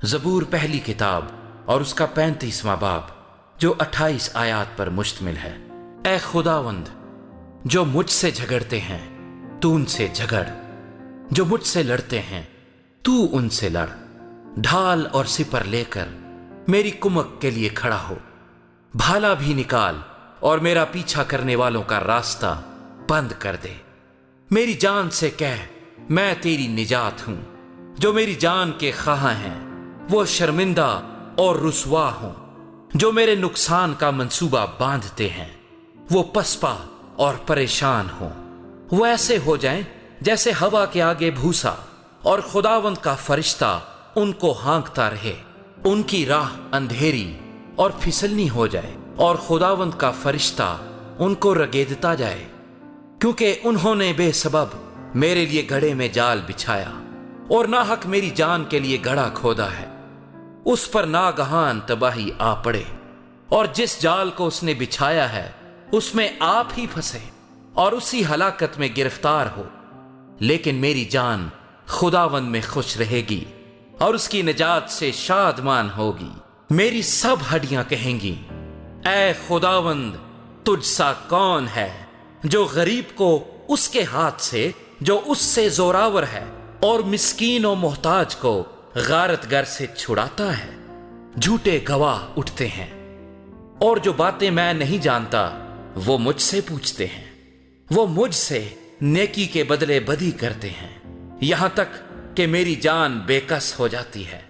زبور پہلی کتاب اور اس کا 35واں باب جو 28 آیات پر مشتمل ہے۔ اے خداوند، جو مجھ سے جھگڑتے ہیں تو ان سے جھگڑ، جو مجھ سے لڑتے ہیں تو ان سے لڑ، ڈھال اور سپر لے کر میری کمک کے لیے کھڑا ہو، بھالا بھی نکال اور میرا پیچھا کرنے والوں کا راستہ بند کر دے۔ میری جان سے کہہ میں تیری نجات ہوں، جو میری جان کے خواہاں ہیں وہ شرمندہ اور رسوا ہوں، جو میرے نقصان کا منصوبہ باندھتے ہیں وہ پسپا اور پریشان ہوں، وہ ایسے ہو جائیں جیسے ہوا کے آگے بھوسا، اور خداوند کا فرشتہ ان کو ہانکتا رہے، ان کی راہ اندھیری اور پھسلنی ہو جائے اور خداوند کا فرشتہ ان کو رگیدتا جائے، کیونکہ انہوں نے بے سبب میرے لیے گڑھے میں جال بچھایا اور ناحق میری جان کے لیے گڑھا کھودا ہے۔ اس پر ناگہان تباہی آ پڑے، اور جس جال کو اس نے بچھایا ہے اس میں آپ ہی پھنسے اور اسی ہلاکت میں گرفتار ہو۔ لیکن میری جان خداوند میں خوش رہے گی اور اس کی نجات سے شادمان ہوگی۔ میری سب ہڈیاں کہیں گی، اے خداوند، تجھ سا کون ہے جو غریب کو اس کے ہاتھ سے جو اس سے زوراور ہے اور مسکین و محتاج کو غارت گر سے چھڑاتا ہے۔ جھوٹے گواہ اٹھتے ہیں، اور جو باتیں میں نہیں جانتا وہ مجھ سے پوچھتے ہیں، وہ مجھ سے نیکی کے بدلے بدی کرتے ہیں، یہاں تک کہ میری جان بے کس ہو جاتی ہے۔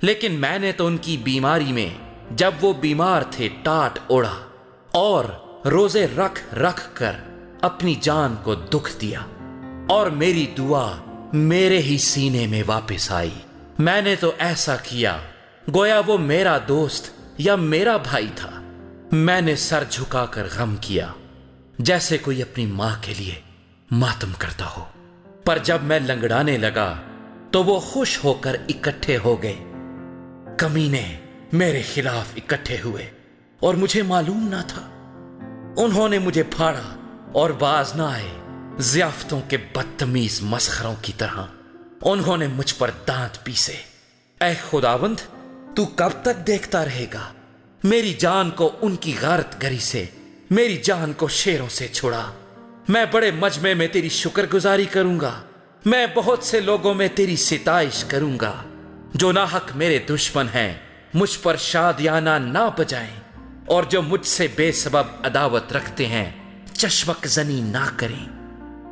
لیکن میں نے تو ان کی بیماری میں جب وہ بیمار تھے ٹاٹ اوڑا اور روزے رکھ رکھ کر اپنی جان کو دکھ دیا، اور میری دعا میرے ہی سینے میں واپس آئی۔ میں نے تو ایسا کیا گویا وہ میرا دوست یا میرا بھائی تھا۔ میں نے سر جھکا کر غم کیا جیسے کوئی اپنی ماں کے لیے ماتم کرتا ہو۔ پر جب میں لنگڑانے لگا تو وہ خوش ہو کر اکٹھے ہو گئے۔ کمینے میرے خلاف اکٹھے ہوئے اور مجھے معلوم نہ تھا۔ انہوں نے مجھے پھاڑا اور باز نہ آئے، ضیافتوں کے بدتمیز مسخروں کی طرح انہوں نے مجھ پر دانت پیسے۔ اے خداوند، تو کب تک دیکھتا رہے گا؟ میری جان کو ان کی غارت گری سے، میری جان کو شیروں سے چھڑا۔ میں بڑے مجمع میں تیری شکر گزاری کروں گا، میں بہت سے لوگوں میں تیری ستائش کروں گا۔ جو ناحق میرے دشمن ہیں مجھ پر شادیانہ نہ بجائیں، اور جو مجھ سے بے سبب عداوت رکھتے ہیں چشمک زنی نہ کریں،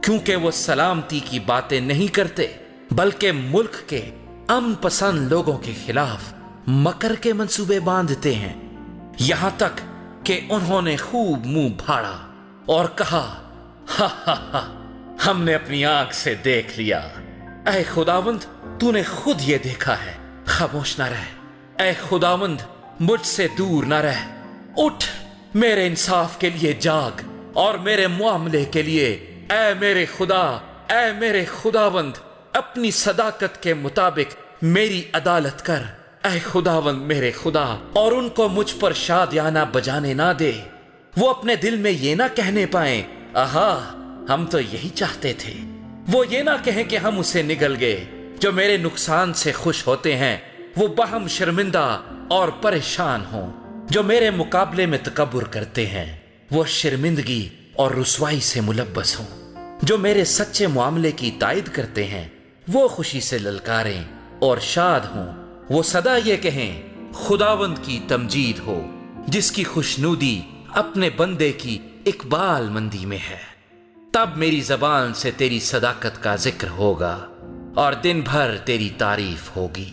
کیونکہ وہ سلامتی کی باتیں نہیں کرتے بلکہ ملک کے امن پسند لوگوں کے خلاف مکر کے منصوبے باندھتے ہیں۔ یہاں تک کہ انہوں نے خوب منہ بھاڑا اور کہا، ہا ہا ہا، ہم نے اپنی آنکھ سے دیکھ لیا۔ اے خداوند، تو نے خود یہ دیکھا ہے، خاموش نہ رہ۔ اے خداوند، مجھ سے دور نہ رہ، اٹھ میرے انصاف کے لیے جاگ، اور میرے معاملے کے لیے اے میرے خدا، اے میرے خداوند، اپنی صداقت کے مطابق میری عدالت کر۔ اے خداوند میرے خدا، اور ان کو مجھ پر شادیانہ بجانے نہ دے، وہ اپنے دل میں یہ نہ کہنے پائیں، آہا ہم تو یہی چاہتے تھے۔ وہ یہ نہ کہیں کہ ہم اسے نگل گئے۔ جو میرے نقصان سے خوش ہوتے ہیں وہ باہم شرمندہ اور پریشان ہوں۔ جو میرے مقابلے میں تکبر کرتے ہیں وہ شرمندگی اور رسوائی سے ملبس ہوں۔ جو میرے سچے معاملے کی تائید کرتے ہیں وہ خوشی سے للکاریں اور شاد ہوں۔ وہ سدا یہ کہیں، خداوند کی تمجید ہو، جس کی خوشنودی اپنے بندے کی اقبال مندی میں ہے۔ تب میری زبان سے تیری صداقت کا ذکر ہوگا اور دن بھر تیری تعریف ہوگی۔